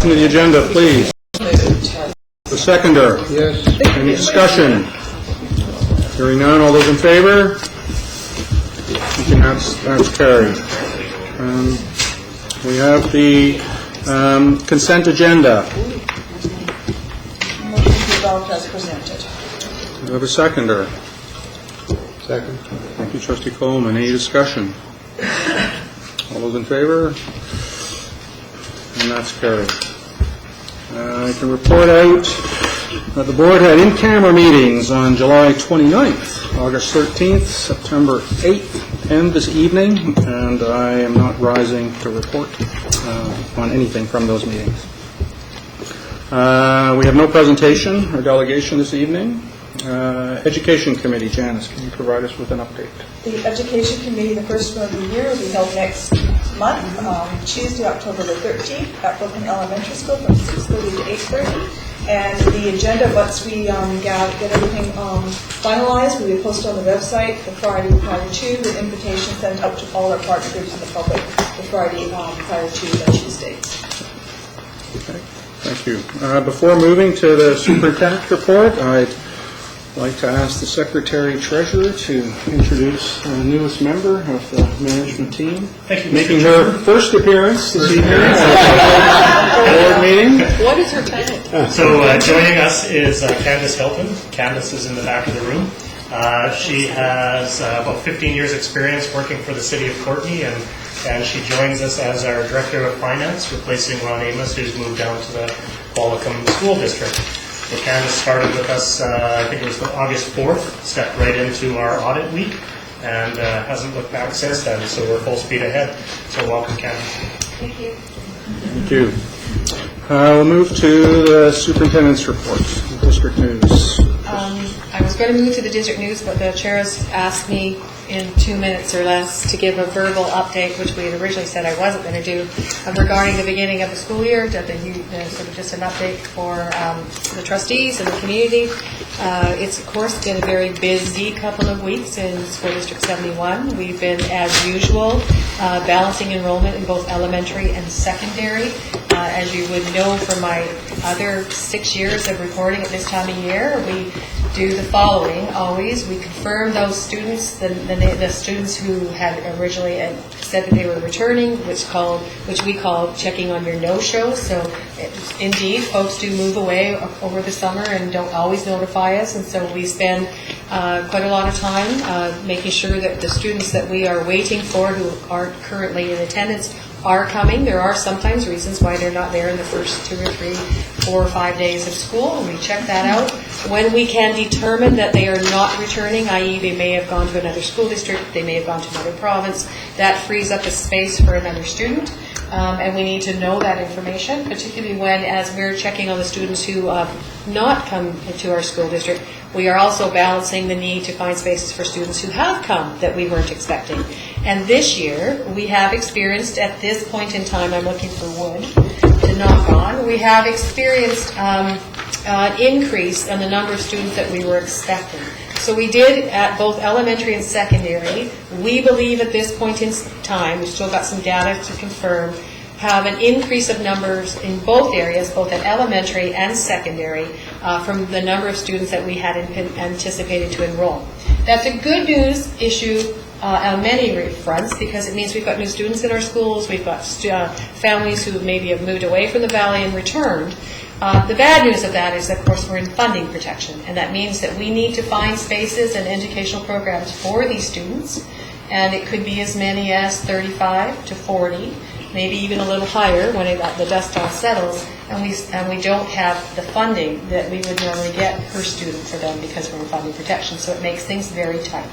To the agenda, please. The seconder. Yes. Any discussion? Hearing none, all those in favor? That's carried. We have the consent agenda. Motion to adopt as presented. Do we have a seconder? Second. Thank you, Trustee Coleman. Any discussion? All those in favor? And that's carried. I can report out that the board had in-camera meetings on July 29th, August 13th, September 8th, and this evening, and I am not rising to report on anything from those meetings. We have no presentation or delegation this evening. Education Committee, Janice, can you provide us with an update? The Education Committee, the first one of the year, will be held next month, Tuesday, October the 13th, at Brooklyn Elementary School from 6:30 to 8:30. And the agenda, once we get everything finalized, we will post on the website the Friday prior to, with invitation sent out to all our partner groups and the public the Friday prior to the Tuesday. Okay, thank you. Before moving to the superintendent's report, I'd like to ask the Secretary-Treasurer to introduce the newest member of the management team. Thank you, making Mr. her first appearance this evening at the board meeting. What is her title? So joining us is Candace Hilton. Candace is in the back of the room. She has about 15 years experience working for the City of Courtenay, and she joins us as our Director of Finance, replacing Ron Amos, who's moved down to the Wallakum School District. So Candace started with us, I think it was August 4th, stepped right into our audit week, and hasn't looked back since then, so we're full speed ahead. So welcome, Candace. Thank you. Thank you. We'll move to the superintendent's report, district news. I was going to move to the district news, but the chair has asked me in 2 minutes or less to give a verbal update, which we had originally said I wasn't going to do, regarding the beginning of the school year, sort of just an update for the trustees and the community. It's, of course, been a very busy couple of weeks in School District 71. We've been, as usual, balancing enrollment in both elementary and secondary. As you would know from my other 6 years of reporting at this time of year, we do the following always. We confirm those students, the students who had originally said that they were returning, which we call checking on your no-shows. So indeed, folks do move away over the summer and don't always notify us, and so we spend quite a lot of time making sure that the students that we are waiting for who aren't currently in attendance are coming. There are sometimes reasons why they're not there in the first 2 or 3, 4 or 5 days of school, and we check that out. When we can determine that they are not returning, i.e. they may have gone to another school district, they may have gone to another province, that frees up a space for another student. And we need to know that information, particularly when, as we're checking on the students who have not come to our school district, we are also balancing the need to find spaces for students who have come that we weren't expecting. And this year, we have experienced, at this point in time, I'm looking for wood to knock on, we have experienced an increase in the number of students that we were expecting. So we did, at both elementary and secondary, we believe at this point in time, we've still got some data to confirm, have an increase of numbers in both areas, both at elementary and secondary, from the number of students that we had anticipated to enroll. That's a good news issue on many fronts, because it means we've got new students in our schools, we've got families who maybe have moved away from the Valley and returned. The bad news of that is, of course, we're in funding protection, and that means that we need to find spaces and educational programs for these students, and it could be as many as 35 to 40, maybe even a little higher when the dust all settles, and we don't have the funding that we would normally get per student for them because we're in funding protection, so it makes things very tight.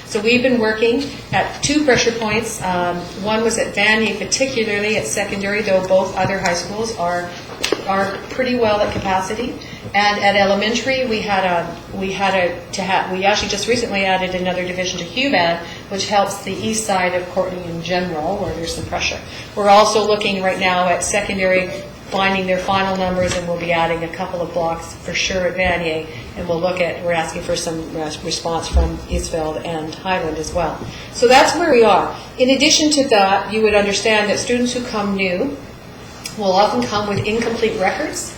So we've been working at 2 pressure points. One was at Vanier, particularly at secondary, though both other high schools are pretty well at capacity. And at elementary, we actually just recently added another division to Huban, which helps the east side of Courtenay in general, where there's some pressure. We're also looking right now at secondary, finding their final numbers, and we'll be adding a couple of blocks for sure at Vanier, and we're asking for some response from Eastveld and Highland as well. So that's where we are. In addition to that, you would understand that students who come new will often come with incomplete records.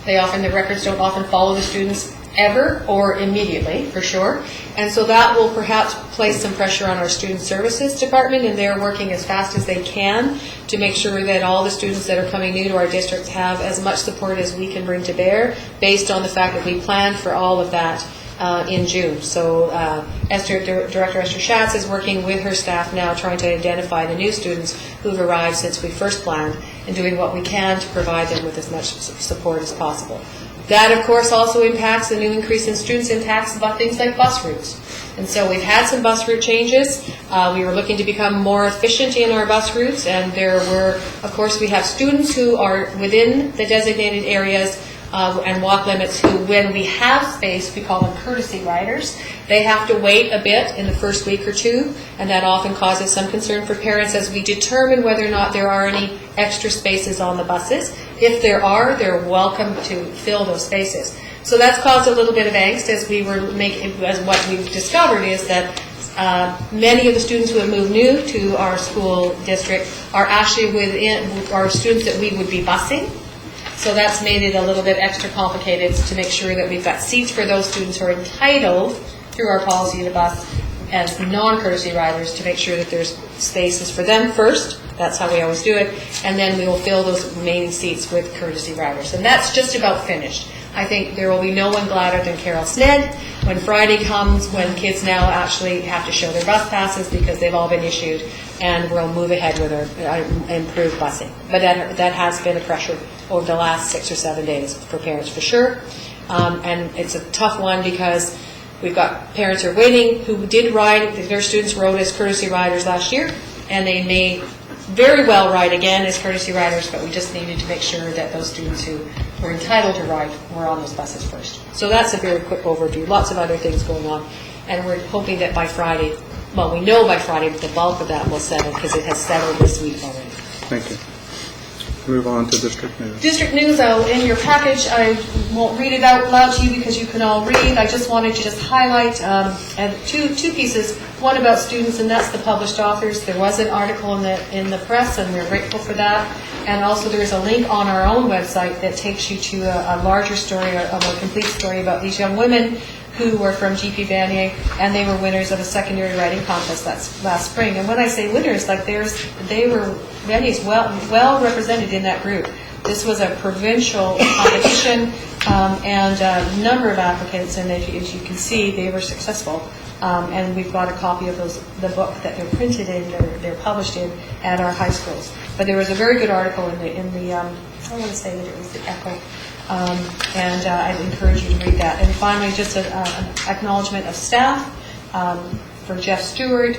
The records don't often follow the students ever or immediately, for sure. And so that will perhaps place some pressure on our Student Services Department, and they're working as fast as they can to make sure that all the students that are coming new to our districts have as much support as we can bring to bear, based on the fact that we planned for all of that in June. So Director Esther Schatz is working with her staff now, trying to identify the new students who've arrived since we first planned, and doing what we can to provide them with as much support as possible. That, of course, also impacts the new increase in students, impacts things like bus routes. And so we've had some bus route changes. We were looking to become more efficient in our bus routes, and there were, of course, we have students who are within the designated areas and walk limits who, when we have space, we call them courtesy riders. They have to wait a bit in the first week or two, and that often causes some concern for parents as we determine whether or not there are any extra spaces on the buses. If there are, they're welcome to fill those spaces. So that's caused a little bit of angst as we were as what we've discovered is that many of the students who have moved new to our school district are actually are students that we would be busing. So that's made it a little bit extra complicated to make sure that we've got seats for those students who are entitled through our policy to bus as non-courtesy riders, to make sure that there's spaces for them first. That's how we always do it. And then we will fill those remaining seats with courtesy riders. And that's just about finished. I think there will be no one gladder than Carol Sned when Friday comes, when kids now actually have to show their bus passes because they've all been issued, and we'll move ahead with our improved busing. But that has been a pressure over the last 6 or 7 days for parents, for sure. And it's a tough one because we've got parents who are waiting who did ride, their students rode as courtesy riders last year, and they may very well ride again as courtesy riders, but we just needed to make sure that those students who were entitled to ride were on those buses first. So that's a very quick overview. Lots of other things going on, and we're hoping that by Friday, well, we know by Friday that the bulk of that will settle because it has settled this week already. Thank you. Move on to District News. District News, in your package, I won't read it out loud to you because you can all read. I just wanted to just highlight two pieces. One about students, and that's the published authors. There was an article in the press, and we're grateful for that. And also there is a link on our own website that takes you to a larger story, a more complete story about these young women who were from GP Vanier, and they were winners of a secondary writing contest last spring. And when I say winners, like Vanier's well represented in that group. This was a provincial competition, and a number of applicants, and as you can see, they were successful. And we've got a copy of the book that they're printed in, they're published in at our high schools. But there was a very good article in the I want to say that it was the Echo. And I'd encourage you to read that. And finally, just an acknowledgement of staff for Jeff Stewart.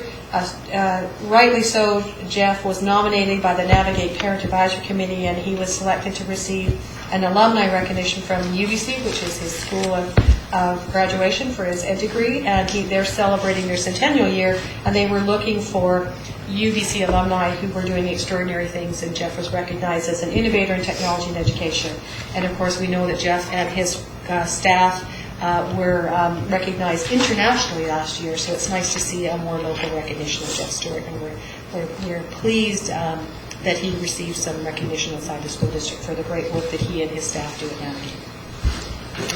Rightly so, Jeff was nominated by the Navigate Parent Advisory Committee, and he was selected to receive an alumni recognition from UBC, which is his school of graduation for his ed degree, and they're celebrating their centennial year, and they were looking for UBC alumni who were doing extraordinary things, and Jeff was recognized as an innovator in technology and education. And of course, we know that Jeff and his staff were recognized internationally last year, so it's nice to see a more local recognition of Jeff Stewart, and we're pleased that he received some recognition inside the school district for the great work that he and his staff do at Navigate.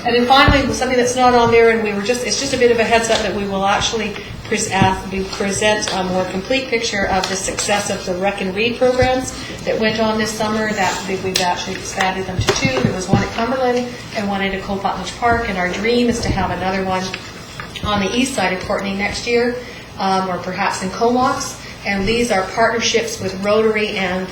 And then finally, something that's not on there, and it's just a bit of a heads up that we will actually present a more complete picture of the success of the Rec and Read programs that went on this summer. That we've actually expanded them to 2. There was one at Cumberland and one at Copatnich Park, and our dream is to have another one on the east side of Courtenay next year, or perhaps in Comox. And these are partnerships with Rotary and,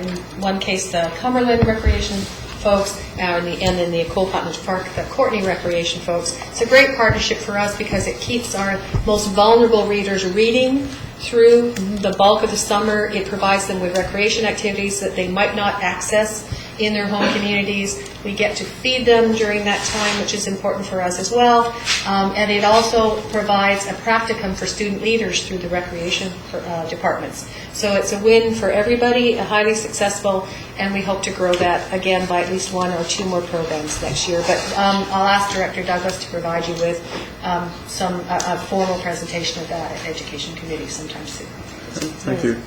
in one case, the Cumberland Recreation folks, and then the Copatnich Park, the Courtenay Recreation folks. It's a great partnership for us because it keeps our most vulnerable readers reading through the bulk of the summer. It provides them with recreation activities that they might not access in their home communities. We get to feed them during that time, which is important for us as well. And it also provides a practicum for student leaders through the recreation departments. So it's a win for everybody, highly successful, and we hope to grow that again by at least 1 or 2 more programs next year. But I'll ask Director Douglas to provide you with a formal presentation of that at Education Committee sometime soon. Thank you.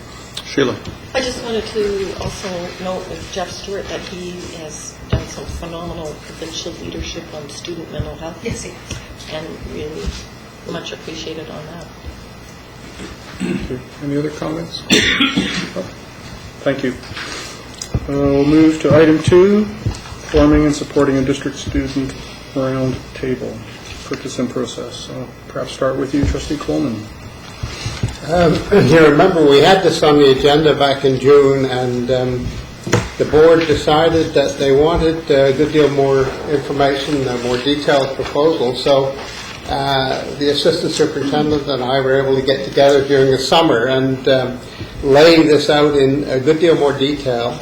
Sheila? I just wanted to also note with Jeff Stewart that he has done some phenomenal provincial leadership on student mental health. Yes, yes. And really much appreciated on that. Okay. Any other comments? Thank you. We'll move to item 2, forming and supporting a district student round table. Purchase and process. Perhaps start with you, Trustee Coleman. You remember we had this on the agenda back in June, and the board decided that they wanted a good deal more information, a more detailed proposal. So the assistant superintendent and I were able to get together during the summer and lay this out in a good deal more detail.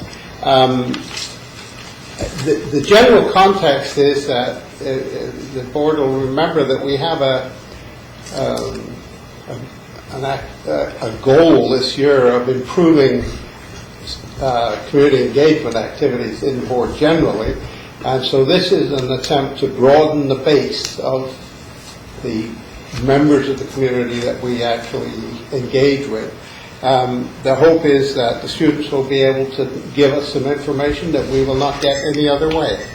The general context is that the board will remember that we have a goal this year of improving community engagement activities in the board generally, and so this is an attempt to broaden the base of the members of the community that we actually engage with. The hope is that the students will be able to give us some information that we will not get any other way.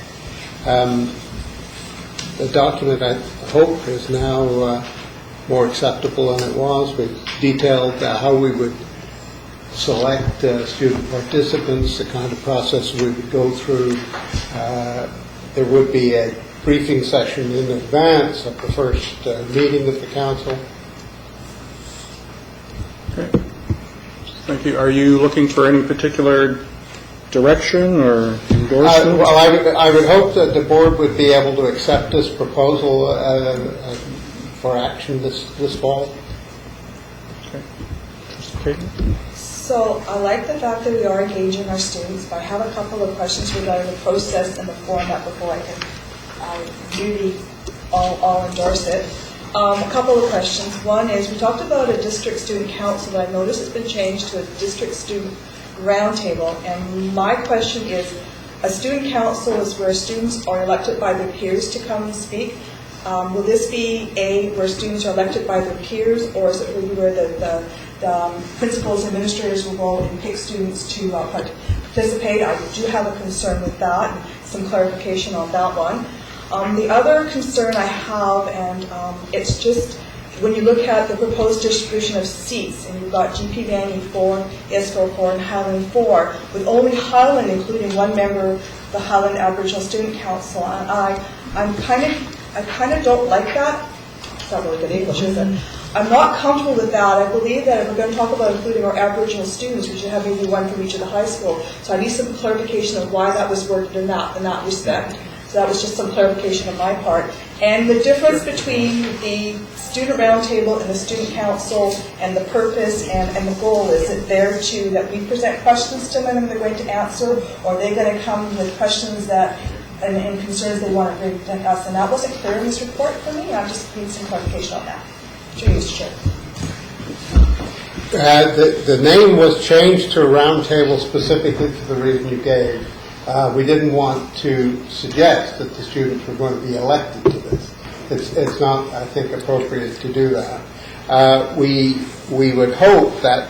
The document, I hope, is now more acceptable than it was. We've detailed how we would select student participants, the kind of process we would go through. There would be a briefing session in advance of the first meeting of the council. Okay. Thank you. Are you looking for any particular direction or endorsement? Well, I would hope that the board would be able to accept this proposal for action this fall. Okay. Mr. Creighton? So I like the fact that we are engaging our students, but I have a couple of questions regarding the process and the format before I can really all endorse it. A couple of questions. One is, we talked about a district student council, but I noticed it's been changed to a district student roundtable. And my question is, a student council is where students are elected by their peers to come and speak. Will this be where students are elected by their peers, or is it really where the principals and administrators will go and pick students to participate? I do have a concern with that, and some clarification on that one. The other concern I have, and it's just when you look at the proposed distribution of seats, and you've got GP Banning 4, ISFO 4, and Highland 4, with only Highland including one member of the Highland Aboriginal Student Council, and I kind of don't like that. It's not really good English, is it? I'm not comfortable with that. I believe that if we're going to talk about including our Aboriginal students, we should have maybe one from each of the high school. So I need some clarification of why that was worded in that respect. So that was just some clarification on my part. And the difference between the student roundtable and the student council and the purpose and the goal, is it there to that we present questions to them and they're going to answer, or are they going to come with questions that and concerns they want to bring to us? And that wasn't clear in this report for me. I just need some clarification on that. Through you, Mr. Chair. The name was changed to a roundtable specifically for the reason you gave. We didn't want to suggest that the students were going to be elected to this. It's not, I think, appropriate to do that. We would hope that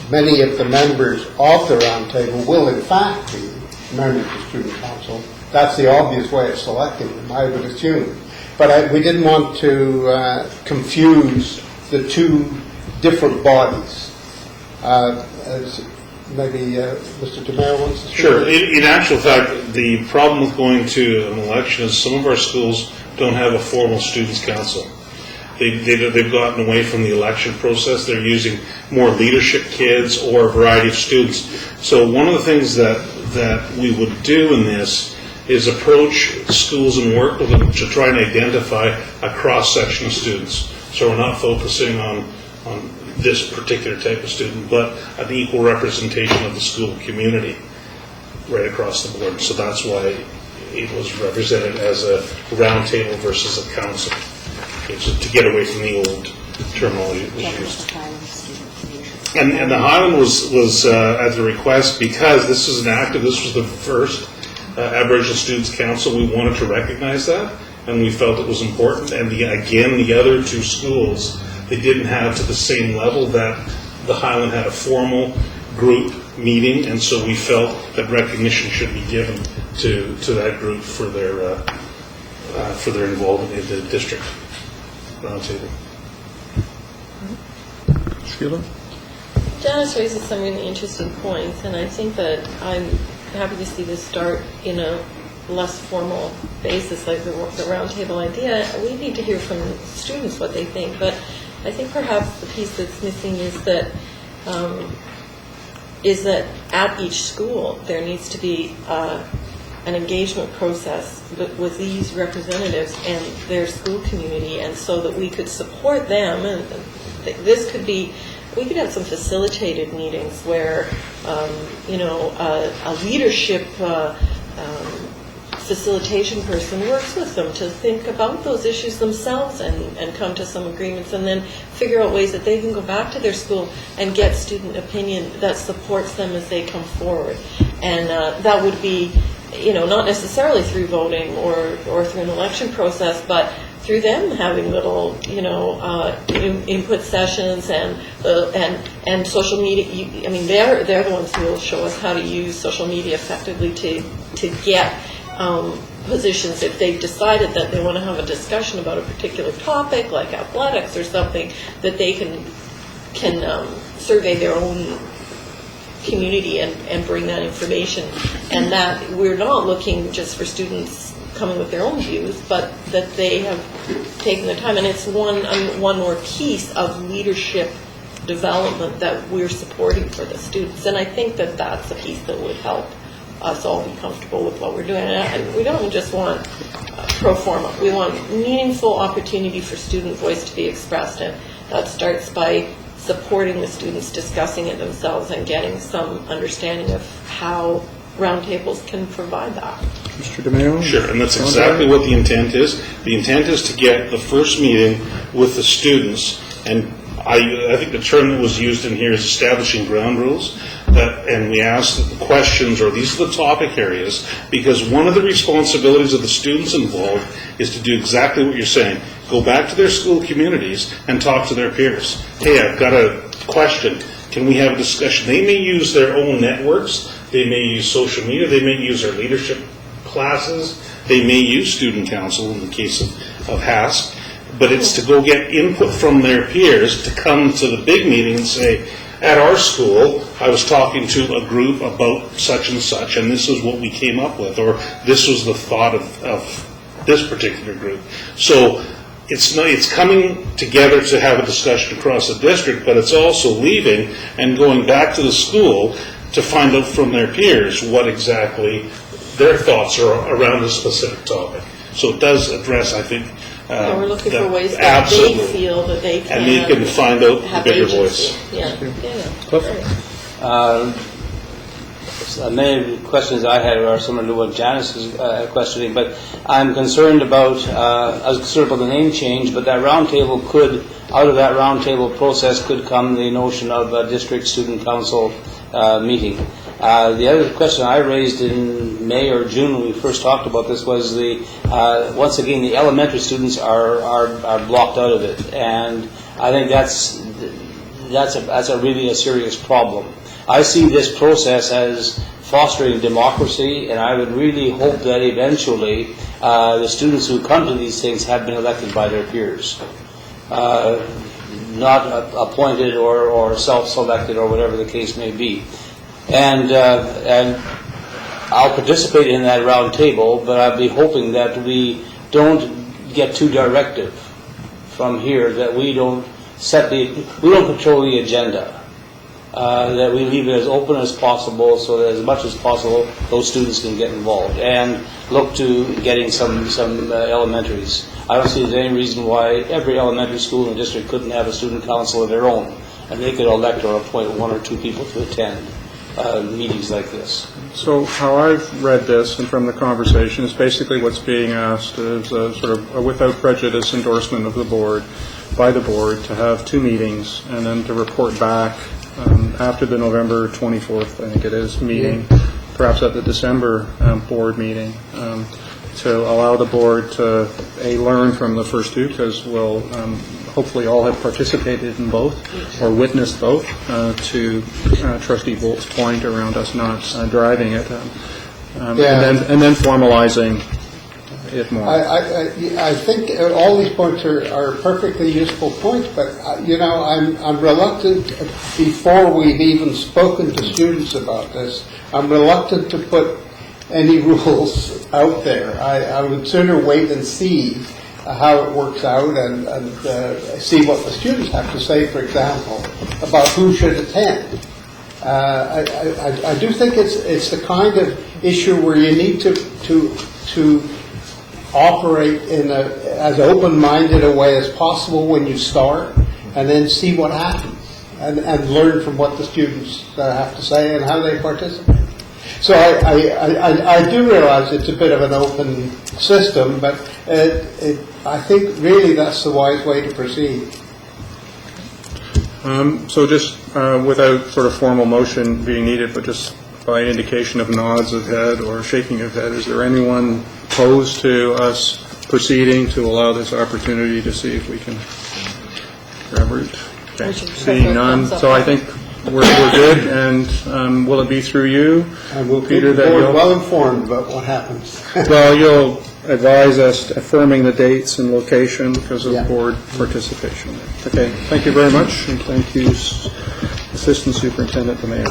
many of the members of the roundtable will in fact be members of the student council. That's the obvious way of selecting them, I would assume. But we didn't want to confuse the two different bodies. As maybe Mr. DeMayor wants to speak. Sure. In actual fact, the problem with going to an election is some of our schools don't have a formal students' council. They've gotten away from the election process. They're using more leadership kids or a variety of students. So one of the things that we would do in this is approach schools and work with them to try and identify a cross-section of students. So we're not focusing on this particular type of student, but an equal representation of the school community right across the board. So that's why it was represented as a roundtable versus a council. It's to get away from the old terminology that was used. And the Highland was at the request, because this was this was the first Aboriginal Students' Council. We wanted to recognize that, and we felt it was important. And the other two schools, they didn't have to the same level that the Highland had a formal group meeting, and so we felt that recognition should be given to that group for their involvement in the district roundtable. Sheila? Janice raises some really interesting points, and I think that I'm happy to see this start in a less formal basis, like the roundtable idea. We need to hear from students what they think, but I think perhaps the piece that's missing is that at each school there needs to be an engagement process with these representatives and their school community, and so that we could support them. And this could be, we could have some facilitated meetings where, a leadership facilitation person works with them to think about those issues themselves and come to some agreements, and then figure out ways that they can go back to their school and get student opinion that supports them as they come forward. And that would be, not necessarily through voting or through an election process, but through them having little, input sessions and social media. They're the ones who will show us how to use social media effectively to get positions. If they've decided that they want to have a discussion about a particular topic, like athletics or something, that they can survey their own community and bring that information. And that we're not looking just for students coming with their own views, but that they have taken the time. And it's one more piece of leadership development that we're supporting for the students. And I think that that's a piece that would help us all be comfortable with what we're doing. And we don't just want pro forma. We want meaningful opportunity for student voice to be expressed, and that starts by supporting the students discussing it themselves and getting some understanding of how roundtables can provide that. Mr. DeMeo? Sure, and that's exactly what the intent is. The intent is to get the first meeting with the students, and I think the term that was used in here is establishing ground rules, and we asked that the questions, or these are the topic areas, because one of the responsibilities of the students involved is to do exactly what you're saying. Go back to their school communities and talk to their peers. Hey, I've got a question. Can we have a discussion? They may use their own networks. They may use social media. They may use their leadership classes. They may use student council in the case of HASC. But it's to go get input from their peers to come to the big meeting and say, at our school, I was talking to a group about such and such, and this is what we came up with, or this was the thought of this particular group. So it's coming together to have a discussion across the district, but it's also leaving and going back to the school to find out from their peers what exactly their thoughts are around a specific topic. So it does address, I think, we're looking for ways that they feel that they can, and they can find out the bigger agency. voice. Many questions I had are similar to what Janice is questioning, but I'm concerned about, I was concerned about the name change, but that roundtable could, out of that roundtable process could come the notion of a district student council meeting. The other question I raised in May or June when we first talked about this was once again, the elementary students are blocked out of it, and I think that's really a serious problem. I see this process as fostering democracy, and I would really hope that eventually the students who come to these things have been elected by their peers, not appointed or self-selected or whatever the case may be. And I'll participate in that round table, but I'll be hoping that we don't get too directive from here, that we don't control the agenda, that we leave it as open as possible so that as much as possible those students can get involved and look to getting some elementaries. I don't see there's any reason why every elementary school in the district couldn't have a student council of their own, and they could elect or appoint one or two people to attend meetings like this. So how I've read this and from the conversation is basically what's being asked is a sort of a without prejudice endorsement of the board, by the board, to have two meetings and then to report back after the November 24th, I think it is, meeting, perhaps at the December board meeting, to allow the board to learn from the first two, because we'll hopefully all have participated in both or witnessed both, to Trustee Bolt's point around us not driving it, and then formalizing it more. I think all these points are perfectly useful points, but, I'm reluctant, before we've even spoken to students about this, I'm reluctant to put any rules out there. I would sooner wait and see how it works out and see what the students have to say, for example, about who should attend. I do think it's the kind of issue where you need to operate in as open-minded a way as possible when you start, and then see what happens, and learn from what the students have to say and how they participate. So I do realize it's a bit of an open system, but I think really that's the wise way to proceed. So just without sort of formal motion being needed, but just by indication of nods of head or shaking of head, is there anyone opposed to us proceeding to allow this opportunity to see if we can grab root? Okay. Seeing none, so I think we're good, and will it be through you, And we'll keep Peter, the that board you'll... well informed about what happens. Well, you'll advise us affirming the dates and location because of Yeah. board participation. Okay, thank you very much, and thank you, Assistant Superintendent DeMayo.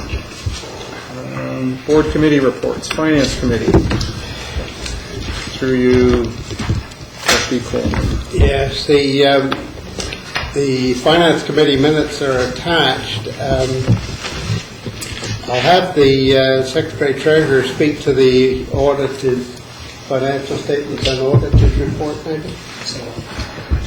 Board committee reports. Finance Committee. Through you, Trustee Coleman. Yes, the Finance Committee minutes are attached. I'll have the Secretary Treasurer speak to the audited financial statements and audited report, maybe.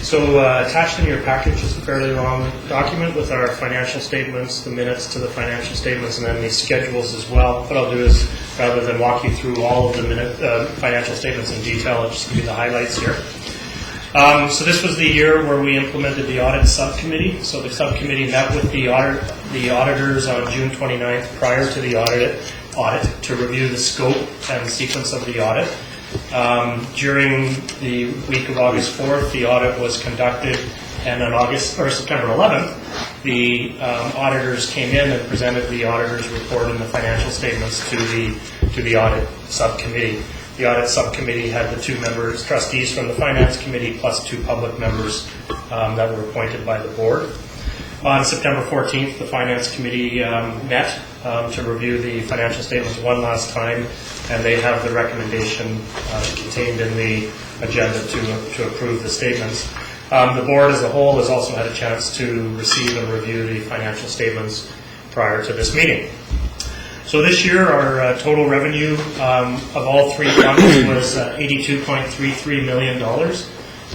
So attached in your package is a fairly long document with our financial statements, the minutes to the financial statements, and then the schedules as well. What I'll do is, rather than walk you through all of the financial statements in detail, I'll just give you the highlights here. So this was the year where we implemented the audit subcommittee. So the subcommittee met with the auditors on June 29th prior to the audit to review the scope and sequence of the audit. During the week of August 4th, the audit was conducted, and on September 11th, the auditors came in and presented the auditor's report and the financial statements to the audit subcommittee. The audit subcommittee had the 2 trustees from the Finance Committee plus 2 public members that were appointed by the board. On September 14th, the Finance Committee met to review the financial statements one last time, and they have the recommendation contained in the agenda to approve the statements. The board as a whole has also had a chance to receive and review the financial statements prior to this meeting. So this year, our total revenue of all 3 funds was $82.33 million,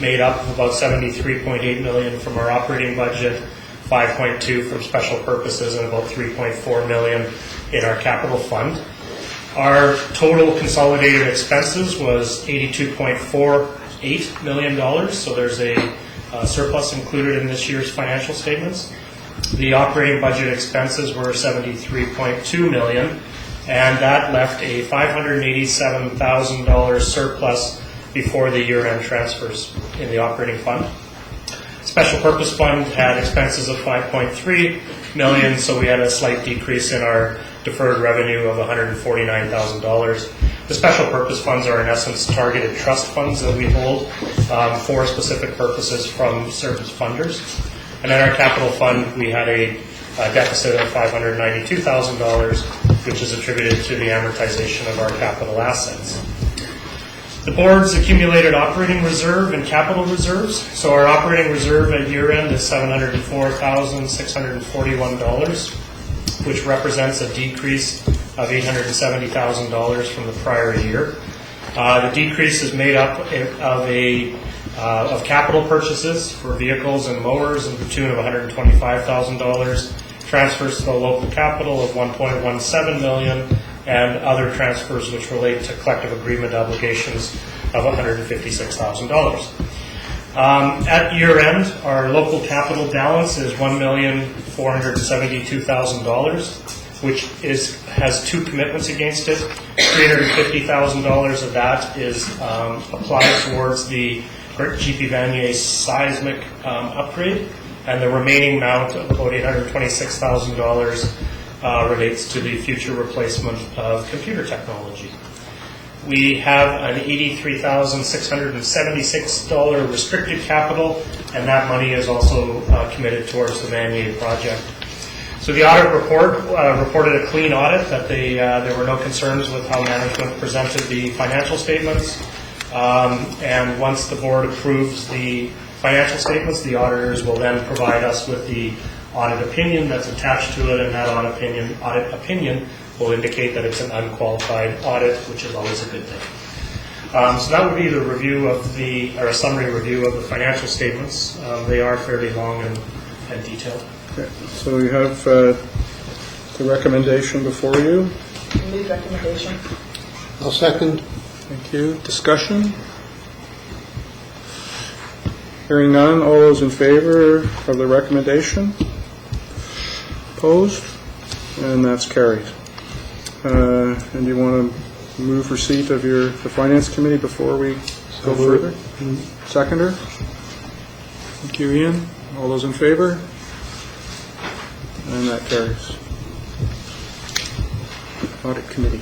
made up of about $73.8 million from our operating budget, 5.2 from special purposes, and about 3.4 million in our capital fund. Our total consolidated expenses was $82.48 million, so there's a surplus included in this year's financial statements. The operating budget expenses were $73.2 million, and that left a $587,000 surplus before the year-end transfers in the operating fund. Special purpose fund had expenses of $5.3 million, so we had a slight decrease in our deferred revenue of $149,000. The special purpose funds are in essence targeted trust funds that we hold for specific purposes from certain funders. And in our capital fund, we had a deficit of $592,000, which is attributed to the amortization of our capital assets. The board's accumulated operating reserve and capital reserves. So our operating reserve at year-end is $704,641, which represents a decrease of $870,000 from the prior year. The decrease is made up of capital purchases for vehicles and mowers in the tune of $125,000, transfers to the local capital of $1.17 million, and other transfers which relate to collective agreement obligations of $156,000. At year-end, our local capital balance is $1,472,000, which has 2 commitments against it. $350,000 of that is applied towards the GP Vanier seismic upgrade, and the remaining amount of about $826,000 relates to the future replacement of computer technology. We have an $83,676 restricted capital, and that money is also committed towards the Vanier project. So the audit report reported a clean audit, that there were no concerns with how management presented the financial statements. And once the board approves the financial statements, the auditors will then provide us with the audit opinion that's attached to it, and that audit opinion will indicate that it's an unqualified audit, which is always a good thing. So that would be the review of or a summary review of the financial statements. They are fairly long and detailed. Okay. So we have the recommendation before you. Move recommendation. I'll second. Thank you. Discussion? Hearing none, all those in favor of the recommendation? Opposed? And that's carried. And you want to move receipt of the Finance Committee before we go further? Seconder? Thank you, Ian. All those in favor? And that carries. Audit Committee.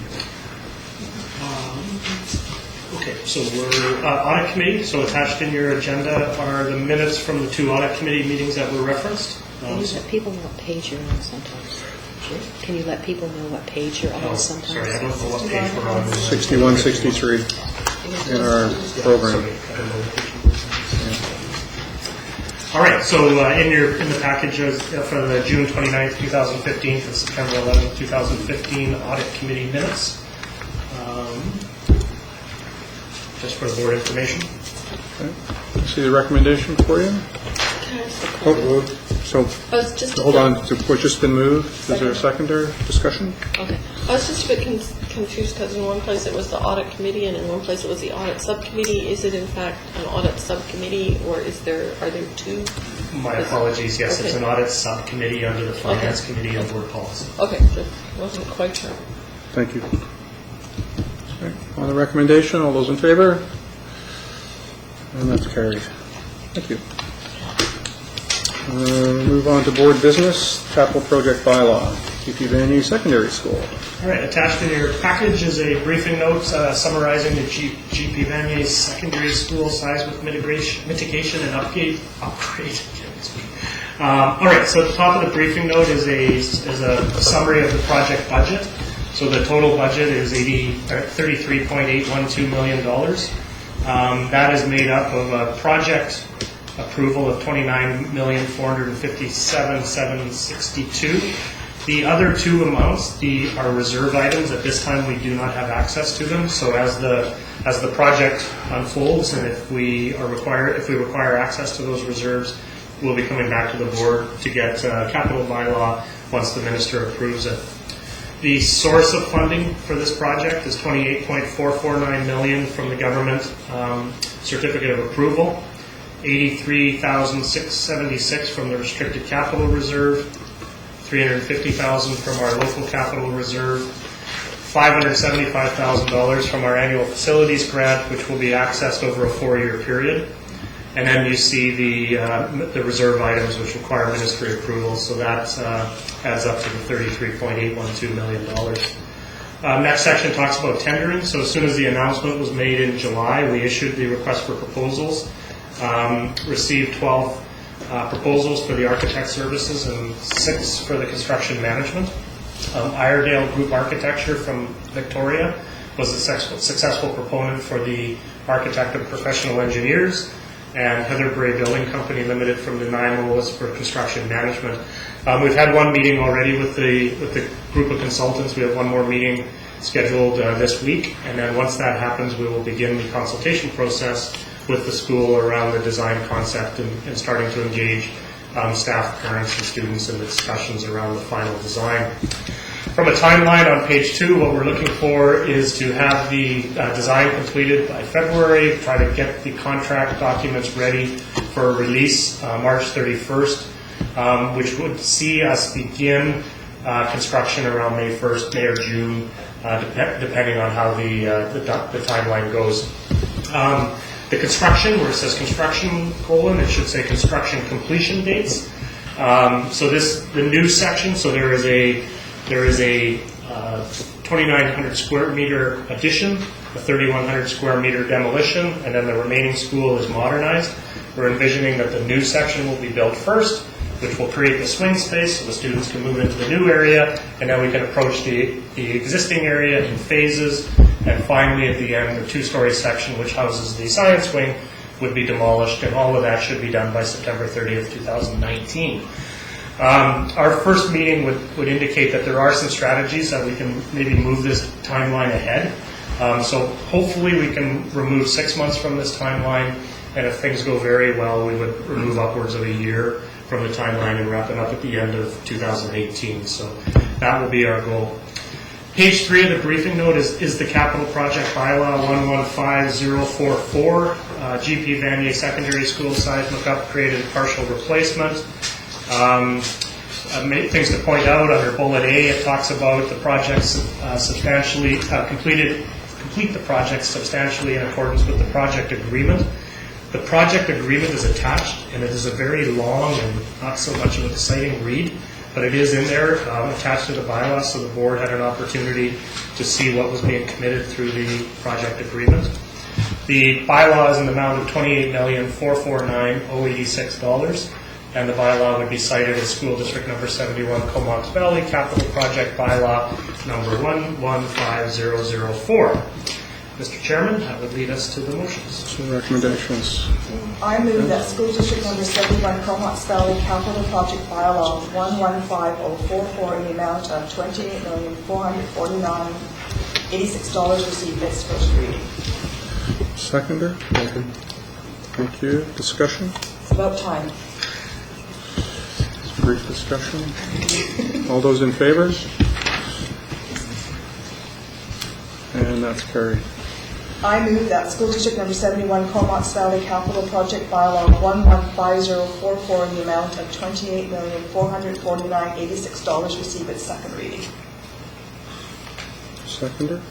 Okay, so we're audit committee. So attached in your agenda are the minutes from the 2 audit committee meetings that were referenced. Can you let people know what page you're on sometimes? Can you let people know what page you're on sometimes? Sorry, I don't know what page we're on. 61, 63 in our program. All right, so in the packages for the June 29th, 2015 to September 11th, 2015 audit committee minutes. Just for the board information. Okay. See the recommendation for you? So, hold on, so what's just been moved? Is there a seconder discussion? Okay. I was just a bit confused because in one place it was the audit committee and in one place it was the audit subcommittee. Is it in fact an audit subcommittee, or are there 2? My apologies, yes, it's an audit subcommittee under the Finance Committee and Board Policy. Okay, just wasn't quite sure. Thank you. Okay. On the recommendation, all those in favor? And that's carried. Thank you. Move on to board business, capital project bylaw, GP Vanier Secondary School. All right, attached in your package is a briefing note summarizing the GP Vanier Secondary School seismic mitigation and upgrade. All right, so at the top of the briefing note is a summary of the project budget. So the total budget is $33.812 million. That is made up of a project approval of $29,457,762. The other 2 amounts are reserve items. At this time, we do not have access to them. So as the project unfolds, and if we require access to those reserves, we'll be coming back to the board to get capital bylaw once the minister approves it. The source of funding for this project is $28.449 million from the government certificate of approval, $83,676 from the restricted capital reserve, $350,000 from our local capital reserve, $575,000 from our annual facilities grant, which will be accessed over a 4-year period. And then you see the reserve items which require ministry approval, so that adds up to the $33.812 million. Next section talks about tendering. So as soon as the announcement was made in July, we issued the request for proposals, received 12 proposals for the architect services and 6 for the construction management. Iredale Group Architecture from Victoria was a successful proponent for the architect of professional engineers, and Heather Bray Building Company Limited from Nanaimo was for construction management. We've had one meeting already with the group of consultants. We have one more meeting scheduled this week, and then once that happens, we will begin the consultation process with the school around the design concept and starting to engage staff, parents, and students in the discussions around the final design. From a timeline on page 2, what we're looking for is to have the design completed by February, try to get the contract documents ready for release March 31st, which would see us begin construction around May 1st, May or June, depending on how the timeline goes. the construction, where it says construction colon, it should say construction completion dates. So the new section, so there is a 2,900 square meter addition, a 3,100 square meter demolition, and then the remaining school is modernized. We're envisioning that the new section will be built first, which will create the swing space so the students can move into the new area, and then we can approach the existing area in phases. And finally, at the end, the two-story section, which houses the science wing, would be demolished, and all of that should be done by September 30th, 2019. Our first meeting would indicate that there are some strategies that we can maybe move this timeline ahead. So hopefully we can remove 6 months from this timeline, and if things go very well, we would remove upwards of a year from the timeline and wrap it up at the end of 2018. So that will be our goal. Page 3 of the briefing note is the capital project bylaw 115044, GP Vanier Secondary School seismic upgrade and partial replacement. Things to point out under bullet A, it talks about the projects complete the project substantially in accordance with the project agreement. The project agreement is attached, and it is a very long and not so much of an exciting read, but it is in there attached to the bylaw, so the board had an opportunity to see what was being committed through the project agreement. The bylaw is in the amount of $28,449,086, and the bylaw would be cited as School District Number 71, Comox Valley, Capital Project Bylaw Number 115004. Mr. Chairman, that would lead us to the motions. So recommendations. I move that School District Number 71, Comox Valley Capital Project Bylaw 115044 in the amount of $28,449,086 receive its first reading. Seconder? Thank you. Discussion? It's about time. Brief discussion. All those in favor? And that's carried. I move that School District Number 71, Comox Valley Capital Project Bylaw 115044 in the amount of $28,449,086 receive its second reading. Seconder?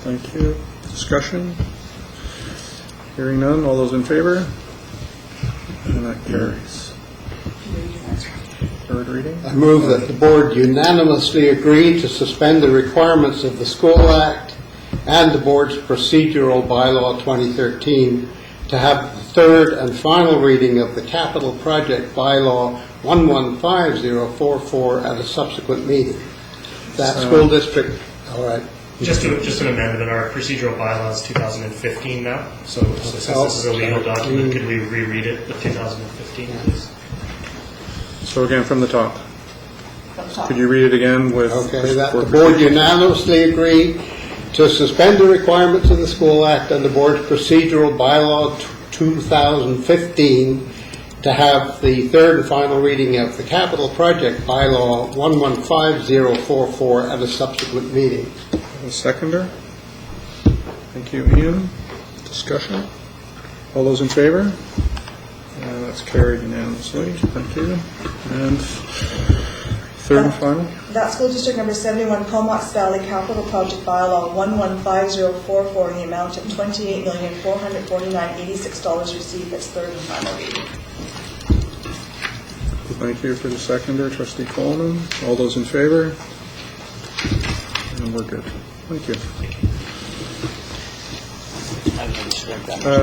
Thank you. Discussion? Hearing none. All those in favor? And that carries. Third reading. I move that the board unanimously agree to suspend the requirements of the School Act and the board's procedural bylaw 2013 to have the third and final reading of the capital project bylaw 115044 at a subsequent meeting. That school district, all right. Just an amendment. Our procedural bylaw is 2015 now. So since this is a legal document, could we reread it with 2015, please? So again, from the top. From the top. Could you read it again with... Okay, that the board unanimously agree to suspend the requirements of the School Act and the board's procedural bylaw 2015 to have the third and final reading of the capital project bylaw 115044 at a subsequent meeting. A seconder? Thank you, Ian. Discussion? All those in favor? That's carried unanimously. Thank you. And third and final? That School District Number 71, Comox Valley Capital Project Bylaw 115044 in the amount of $28,449,086 receive its third and final reading. Thank you for the seconder, Trustee Coleman. All those in favor? And we're good. Thank you.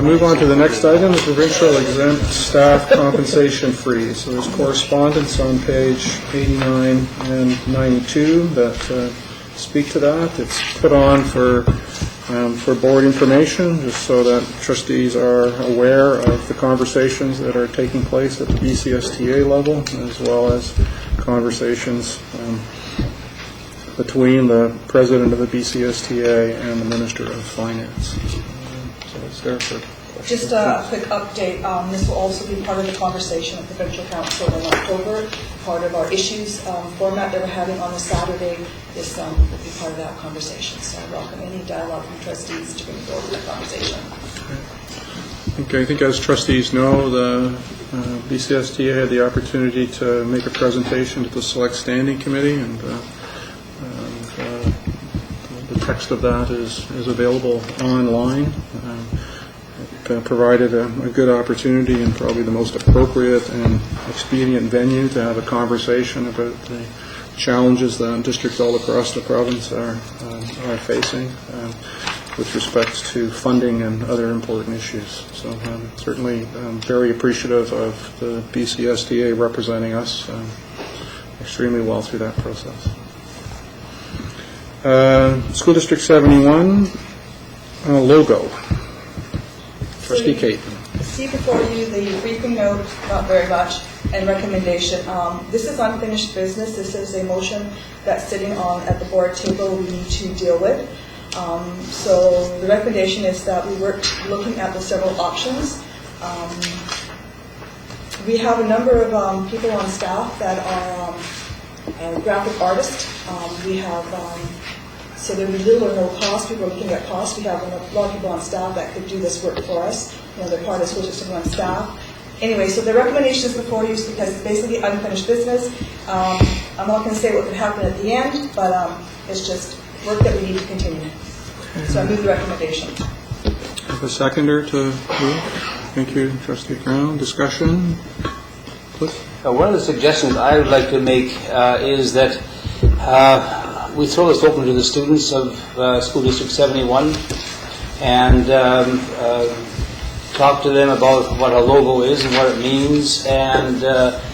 Move on to the next item, the provincial exempt staff compensation freeze. So there's correspondence on page 89 and 92 that speak to that. It's put on for board information, just so that trustees are aware of the conversations that are taking place at the BCSTA level, as well as conversations between the president of the BCSTA and the Minister of Finance. Just a quick update. This will also be part of the conversation at the Provincial Council in October. Part of our issues format that we're having on the Saturday is will be part of that conversation. So I welcome any dialogue from trustees to bring forward that conversation. Okay, I think as trustees know, the BCSTA had the opportunity to make a presentation to the Select Standing Committee, and the text of that is available online. provided a good opportunity and probably the most appropriate and expedient venue to have a conversation about the challenges that districts all across the province are facing with respect to funding and other important issues. So certainly very appreciative of the BCSDA representing us extremely well through that process. School District 71 logo. Trustee Kate. See before you the briefing note, not very much, and recommendation. This is unfinished business. This is a motion that's sitting on at the board table we need to deal with. So the recommendation is that we work looking at the several options. We have a number of people on staff that are graphic artists. We have so there would be little or no cost. People are looking at cost. We have a lot of people on staff that could do this work for us. You know, they're part of the school system on staff. Anyway, so the recommendation is before you because it's basically unfinished business. I'm not going to say what could happen at the end, but it's just work that we need to continue. So I move the recommendation. Have a seconder to move. Thank you, Trustee Brown. Discussion? Please. One of the suggestions I would like to make is that we throw this open to the students of School District 71 and talk to them about what a logo is and what it means, and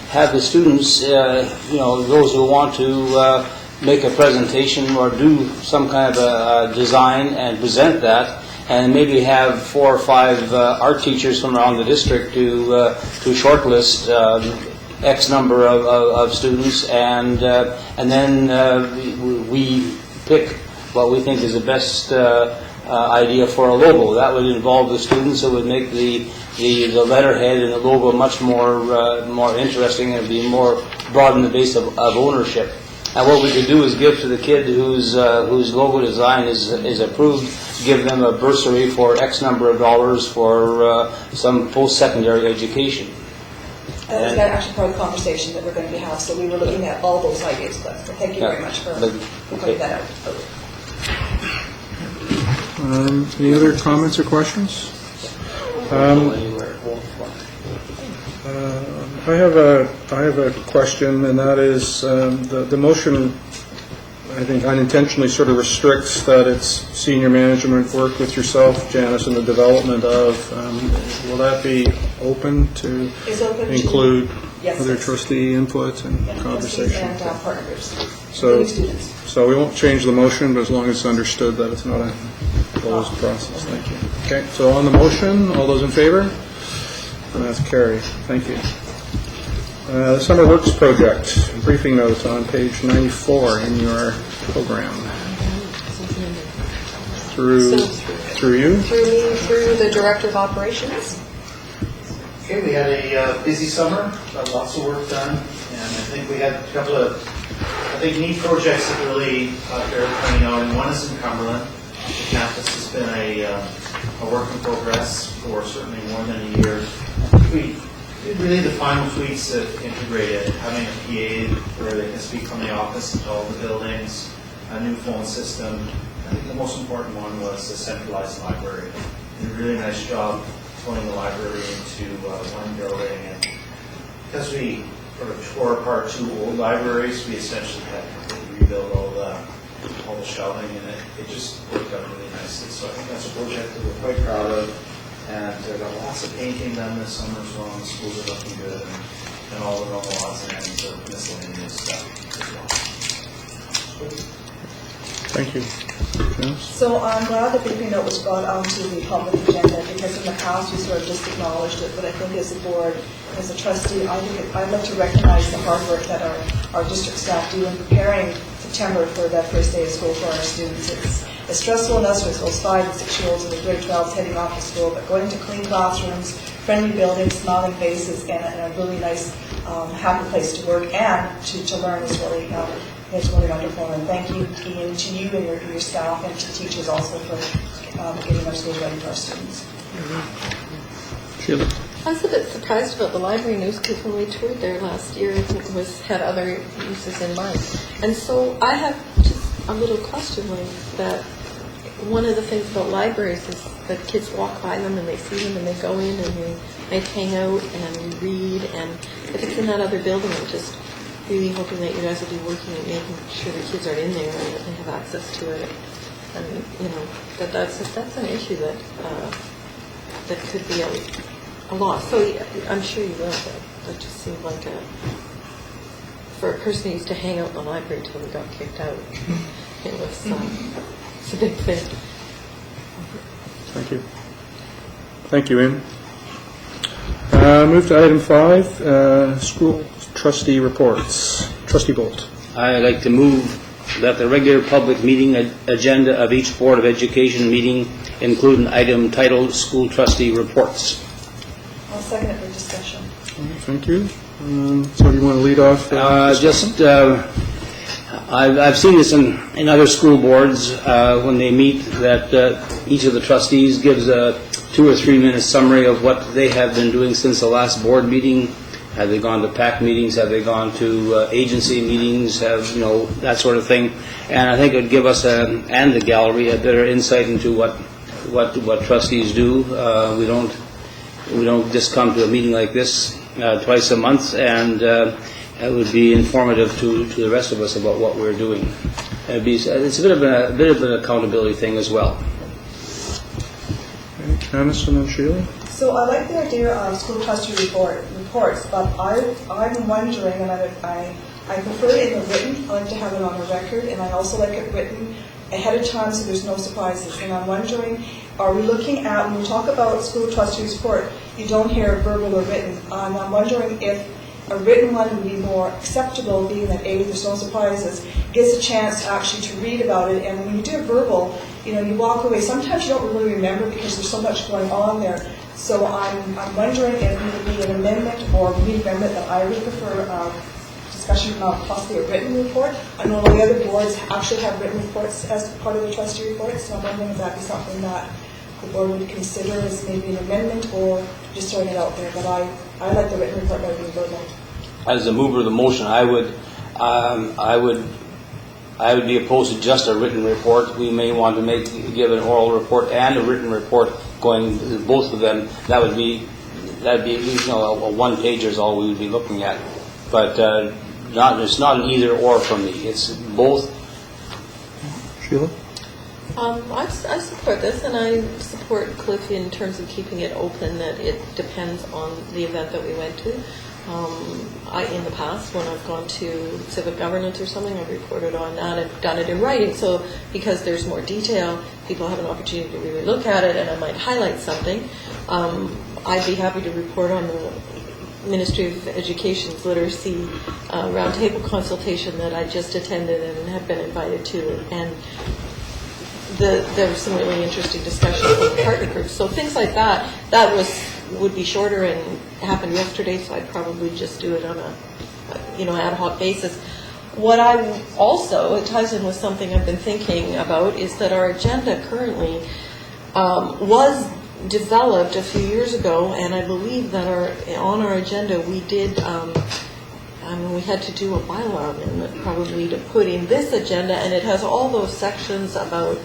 have the students, those who want to make a presentation or do some kind of a design and present that, and maybe have 4 or 5 art teachers from around the district to shortlist X number of students, and then we pick what we think is the best idea for a logo. That would involve the students. It would make the letterhead and the logo much more interesting and be more broaden the base of ownership. And what we could do is give to the kid whose logo design is approved, give them a bursary for X number of dollars for some post-secondary education. That was actually part of the conversation that we're going to have, so we were looking at all those ideas, but thank you very much for pointing that out. Any other comments or questions? I have a question, and that is the motion, I think, unintentionally sort of restricts that it's senior management work with yourself, Janice, in the development of. Will that be open to include other trustee input and conversation? And partners, so students. So we won't change the motion, but as long as it's understood that it's not a closed process. Thank you. Okay, so on the motion, all those in favor? And that's carried. Thank you. The Summer Works Project, briefing notes on page 94 in your program. Through you? Through me, through the Director of Operations. Okay, we had a busy summer, got lots of work done, and I think we had a couple of, neat projects that really bear pointing out, and one is in Cumberland. The campus has been a work in progress for certainly more than a year. We did really the final tweaks that integrated, having a PA where they can speak from the office into all the buildings, a new phone system. I think the most important one was a centralized library. Did a really nice job pulling the library into one building, and because we sort of tore apart 2 old libraries, we essentially had to completely rebuild all the shelving, and it just worked out really nicely. So I think that's a project that we're quite proud of, and got lots of painting done this summer as well, and the schools are looking good, and all the normal odds and ends of miscellaneous stuff as well. Thank you. Janice? So I'm glad the briefing note was brought onto the public agenda, because in the past we sort of just acknowledged it, but I think as a board, as a trustee, I'd like to recognize the hard work that our district staff do in preparing September for that first day of school for our students. It's stressful enough for those 5 and 6-year-olds and the grade 12s heading off to school, but going to clean classrooms, friendly buildings, smiling faces, and a really nice, happy place to work and to learn is really wonderful. And thank you, Ian, to you and your staff and to teachers also for getting our schools ready for our students. Sheila? I was a bit surprised about the library news because when we toured there last year, it had other uses in mind. And so I have just a little question with that. one of the things about libraries is that kids walk by them and they see them and they go in and they hang out and read. And if it's in that other building, I'm just really hoping that you guys will be working at making sure the kids are in there and that they have access to it. And, you know, that's an issue that could be a loss. So I'm sure you will, but that just seemed like for a person who used to hang out in the library until we got kicked out. It was it's a big thing. Thank you. Thank you, Ann. Move to item 5, school trustee reports. Trustee Bolt. I'd like to move that the regular public meeting agenda of each Board of Education meeting include an item titled School Trustee Reports. I'll second it for discussion. Thank you. So do you want to lead off? I've seen this in other school boards when they meet, that each of the trustees gives a 2 or 3 minute summary of what they have been doing since the last board meeting. Have they gone to PAC meetings? Have they gone to agency meetings? That sort of thing. And I think it would give us and the gallery a better insight into what trustees do. We don't just come to a meeting like this twice a month, and it would be informative to the rest of us about what we're doing. It's a bit of an accountability thing as well. Okay, Janice and then Sheila. So I like the idea of school trustee reports, but I'm wondering, and I prefer it in the written. I like to have it on the record, and I also like it written ahead of time so there's no surprises. And I'm wondering, are we looking at, when we talk about school trustee report, you don't hear verbal or written. And I'm wondering if a written one would be more acceptable, being that there's no surprises, gives a chance actually to read about it. And when you do verbal, you walk away. Sometimes you don't really remember because there's so much going on there. So I'm wondering if it would be an amendment or re-amendment that I would prefer discussion of possibly a written report. I know the other boards actually have written reports as part of the trustee reports, so I'm wondering if that be something that the board would consider as maybe an amendment or just throwing it out there. But I like the written report better than verbal. As the mover of the motion, I would be opposed to just a written report. We may want to give an oral report and a written report going both of them. That'd be at least a 1-pager is all we would be looking at. But it's not an either or for me. It's both. Sheila. I support this, and I support Cliff in terms of keeping it open, that it depends on the event that we went to. In the past, when I've gone to civic governance or something, I've reported on that and done it in writing. So because there's more detail, people have an opportunity to really look at it, and I might highlight something. I'd be happy to report on the Ministry of Education's literacy roundtable consultation that I just attended and have been invited to, and there was some really interesting discussions with the partner groups. So things like that would be shorter and happened yesterday, so I'd probably just do it on a ad hoc basis. What I also, it ties in with something I've been thinking about, is that our agenda currently was developed a few years ago, and I believe that on our agenda we did, we had to do a bylaw amendment probably to put in this agenda, and it has all those sections about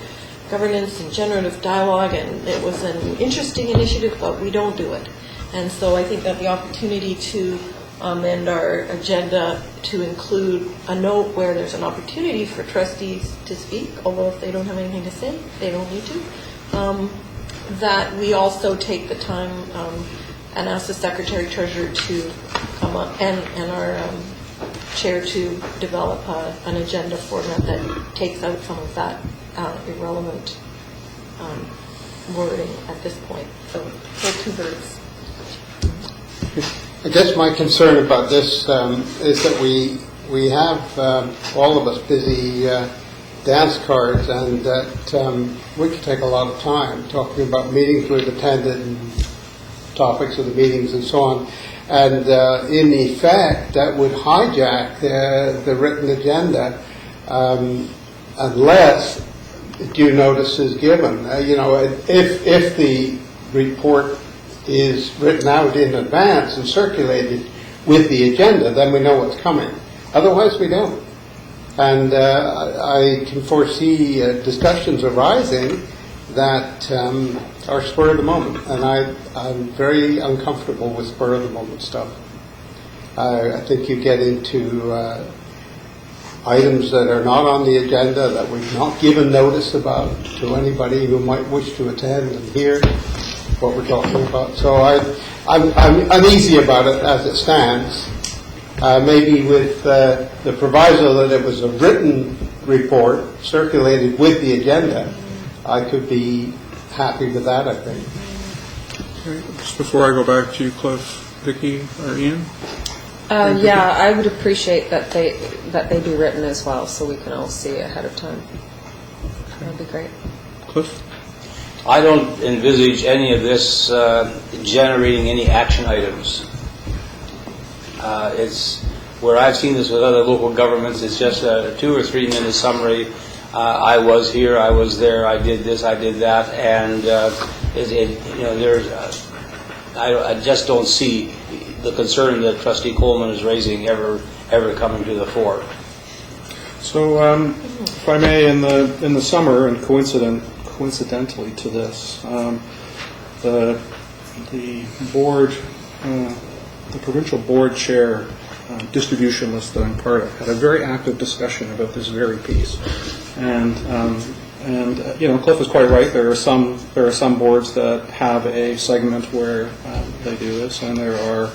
governance and generative dialogue, and it was an interesting initiative, but we don't do it. And so I think that the opportunity to amend our agenda to include a note where there's an opportunity for trustees to speak, although if they don't have anything to say, they don't need to, that we also take the time and ask the Secretary Treasurer to come up and our Chair to develop an agenda format that takes out some of that irrelevant wording at this point. So kill 2 birds. I guess my concern about this is that we have all of us busy dance cards, and that we could take a lot of time talking about meetings we've attended and topics of the meetings and so on. And in effect, that would hijack the written agenda unless due notice is given. If the report is written out in advance and circulated with the agenda, then we know what's coming. Otherwise, we don't. And I can foresee discussions arising that are spur of the moment, and I'm very uncomfortable with spur of the moment stuff. I think you get into items that are not on the agenda, that we've not given notice about to anybody who might wish to attend and hear what we're talking about. So I'm uneasy about it as it stands. Maybe with the proviso that it was a written report circulated with the agenda, I could be happy with that, I think. Just before I go back to you, Cliff, Vicki, or Ian? Yeah, I would appreciate that they be written as well, so we can all see ahead of time. That'd be great. Cliff? I don't envisage any of this generating any action items. It's where I've seen this with other local governments. It's just a 2 or 3 minute summary. I was here, I was there, I did this, I did that, and I just don't see the concern that Trustee Coleman is raising ever coming to the fore. So, if I may, in the summer, and coincidentally to this, the board, the provincial board chair distribution list that I'm part of had a very active discussion about this very piece, and Cliff is quite right. There are some boards that have a segment where they do this, and there are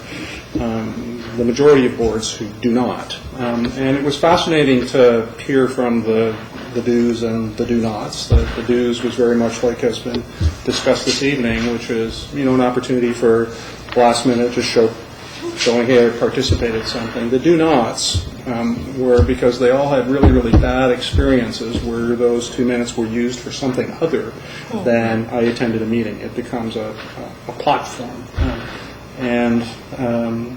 the majority of boards who do not. And it was fascinating to hear from the do's and the do-nots. The do's was very much like has been discussed this evening, which is an opportunity for last minute just showing here participated something. The do-nots were because they all had really, really bad experiences where those 2 minutes were used for something other than I attended a meeting. It becomes a platform.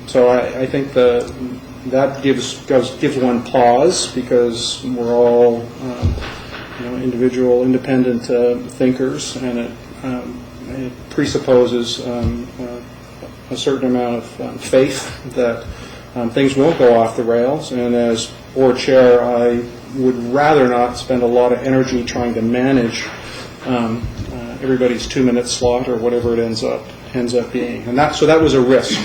So I think that gives one pause, because we're all individual, independent thinkers, and it presupposes a certain amount of faith that things won't go off the rails. And as board chair, I would rather not spend a lot of energy trying to manage everybody's 2 minute slot or whatever it ends up being. And that was a risk.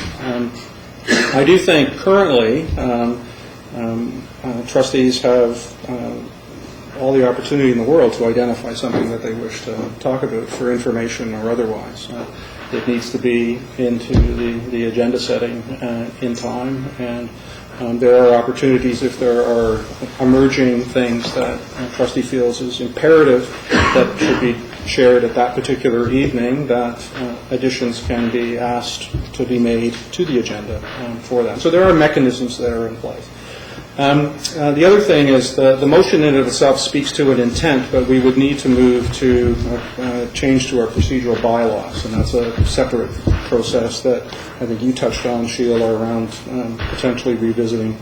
I do think currently trustees have all the opportunity in the world to identify something that they wish to talk about for information or otherwise. It needs to be into the agenda setting in time, and there are opportunities if there are emerging things that a trustee feels is imperative that should be shared at that particular evening, that additions can be asked to be made to the agenda for that. So there are mechanisms that are in place. The other thing is the motion in and of itself speaks to an intent, but we would need to move to change to our procedural bylaws, and that's a separate process that I think you touched on, Sheila, around potentially revisiting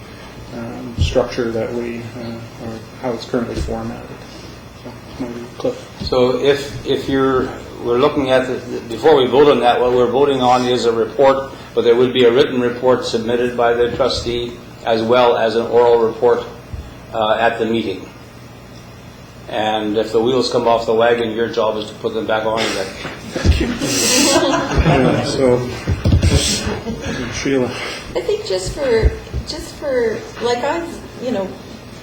structure that or how it's currently formatted. So maybe Cliff. So if we're looking at before we vote on that, what we're voting on is a report, but there would be a written report submitted by the trustee as well as an oral report at the meeting. And if the wheels come off the wagon, your job is to put them back on again. Thank you. So, Sheila. I think just for like I've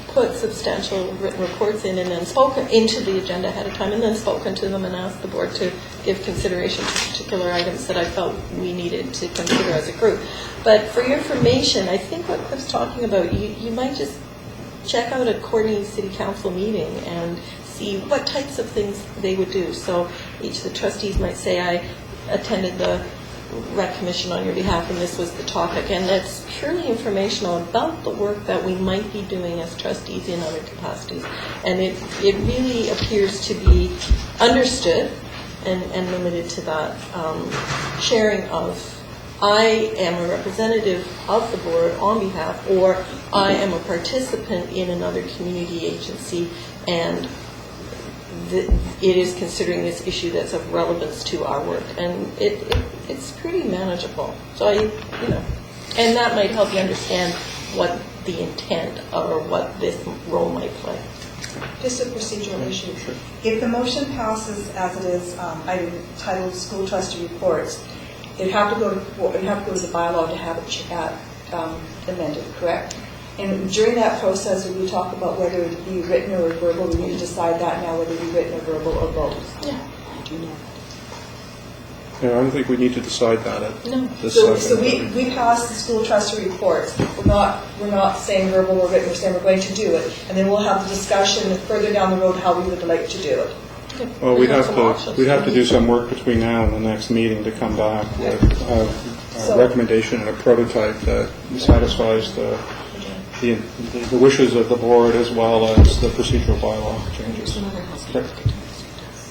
put substantial written reports in and then spoken into the agenda ahead of time and then spoken to them and asked the board to give consideration to particular items that I felt we needed to consider as a group. But for your information, I think what Cliff's talking about, you might just check out a Courtenay City Council meeting and see what types of things they would do. So each of the trustees might say, I attended the rec commission on your behalf and this was the topic, and that's purely informational about the work that we might be doing as trustees in other capacities. And it really appears to be understood and limited to that sharing of, I am a representative of the board on behalf, or I am a participant in another community agency, and it is considering this issue that's of relevance to our work, and it's pretty manageable. So and that might help you understand what the intent or what this role might play. Just a procedural issue. If the motion passes as it is, item titled School Trustee Reports, it'd have to go to the bylaw to have it amended, correct? And during that process, when we talk about whether it be written or verbal, we need to decide that now, whether it be written or verbal or both. Yeah. Yeah, I don't think we need to decide that at this So second. we pass the school trustee reports. We're not saying verbal or written, we're saying we're going to do it. And then we'll have the discussion further down the road how we would like to do it. Well, we'd have to do some work between now and the next meeting to come back with a recommendation and a prototype that satisfies the wishes of the board as well as the procedural bylaw changes.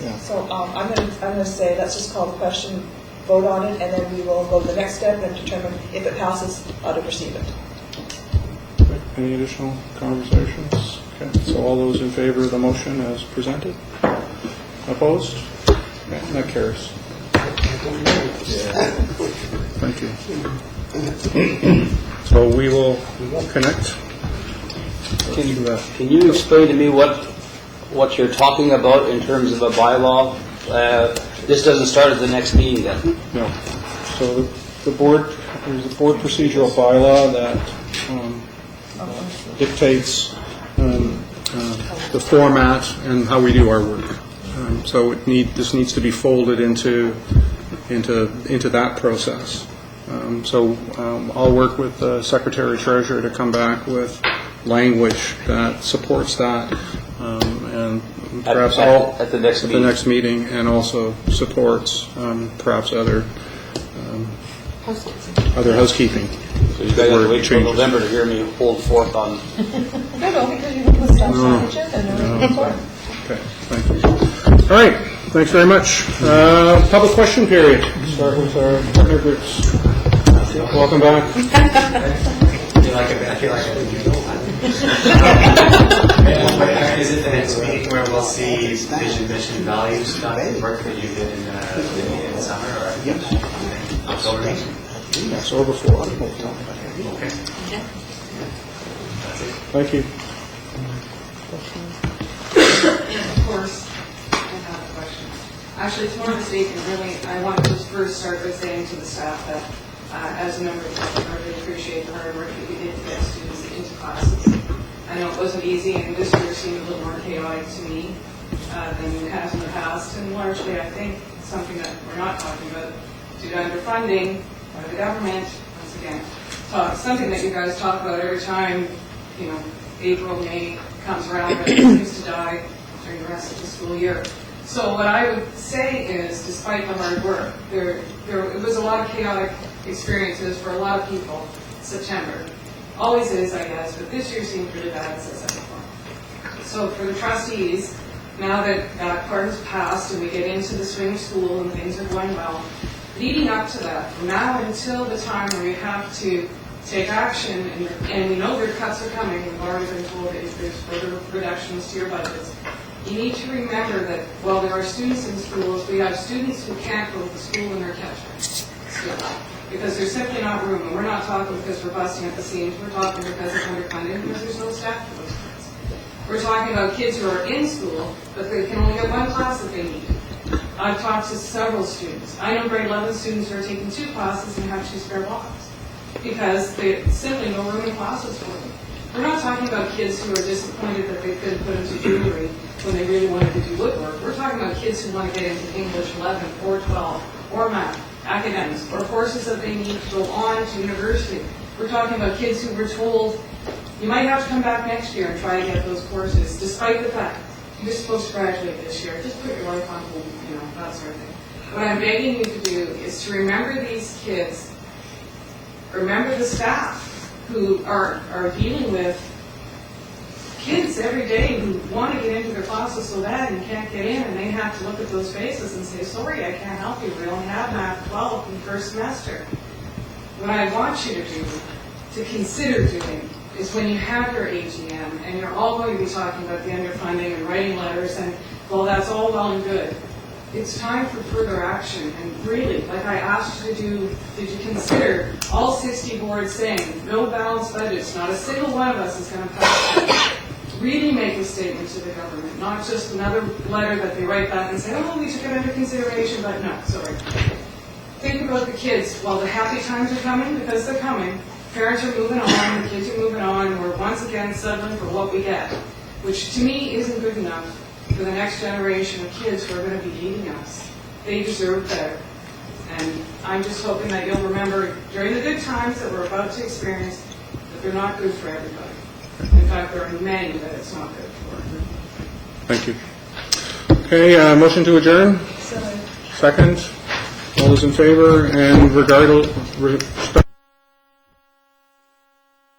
Yeah. So I'm going to say, let's just call the question, vote on it, and then we will go to the next step and determine if it passes, how to proceed it. Any additional conversations? Okay, so all those in favor of the motion as presented? Opposed? Okay, that carries. Thank you. So we will connect. Can you explain to me what you're talking about in terms of a bylaw? This doesn't start at the next meeting then? No. So the board, there's a board procedural bylaw that dictates the format and how we do our work. So this needs to be folded into that process. So I'll work with the Secretary Treasurer to come back with language that supports that, and perhaps at the next meeting, and also supports perhaps other housekeeping. So you guys have to wait till November to hear me hold forth on. No, because you can put stuff on the agenda. Okay, thank you. All right, thanks very much. Public question period. Start with our partner groups. Welcome back. I feel like is it the next meeting where we'll see vision, mission, values stuff, the work that you did in the summer, or October meeting? Yes, or before. Okay. Thank you. And of course, I have a question. Actually, it's more of a statement, really. I want to just first start by saying to the staff that as a member of the board, I really appreciate the hard work that you did to get students into classes. I know it wasn't easy, and this year seemed a little more chaotic to me than it has in the past. And largely, I think something that we're not talking about due to underfunding by the government. Once again, something that you guys talk about every time, April, May comes around, but it seems to die during the rest of the school year. So what I would say is, despite the hard work, it was a lot of chaotic experiences for a lot of people. September always is, I guess, but this year seemed really bad, as I said before. So for the trustees, now that that part has passed and we get into the swing of school and things are going well, leading up to that, from now until the time where you have to take action, and we know their cuts are coming, we've already been told that there's further reductions to your budgets, you need to remember that while there are students in schools, we have students who can't go to school in their catchment still, because there's simply not room. And we're not talking because we're busting at the seams, we're talking because it's underfunded, because there's no staff for those kids. We're talking about kids who are in school, but they can only get one class that they need. I've talked to several students. I know grade 11 students who are taking 2 classes and have 2 spare blocks, because there's simply no room in classes for them. We're not talking about kids who are disappointed that they couldn't put into jewelry when they really wanted to do woodwork. We're talking about kids who want to get into English 11 or 12 or math, academics, or courses that they need to go on to university. We're talking about kids who were told, you might have to come back next year and try to get those courses, despite the fact you're supposed to graduate this year. Just put your life on hold, that sort of thing. What I'm begging you to do is to remember these kids, remember the staff who are dealing with kids every day who want to get into their classes so bad and can't get in, and they have to look at those faces and say, sorry, I can't help you. We only have math 12 in the first semester. What I want you to do, to consider doing, is when you have your AGM, and you're all going to be talking about the underfunding and writing letters, and, well, that's all well and good. it's time for further action, and really, like I asked you to do, did you consider all 60 boards saying, no balanced budgets, not a single one of us is going to pass it. Really make a statement to the government, not just another letter that they write back and say, oh, we took it under consideration, but no, sorry. Think about the kids. While the happy times are coming, because they're coming, parents are moving on, the kids are moving on, and we're once again settling for what we get, which to me isn't good enough for the next generation of kids who are going to be leading us. They deserve better. And I'm just hoping that you'll remember during the good times that we're about to experience that they're not good for everybody. In fact, there are many that it's not good for. Thank you. Okay, motion to adjourn? So, Second? All those in favor? And regardless,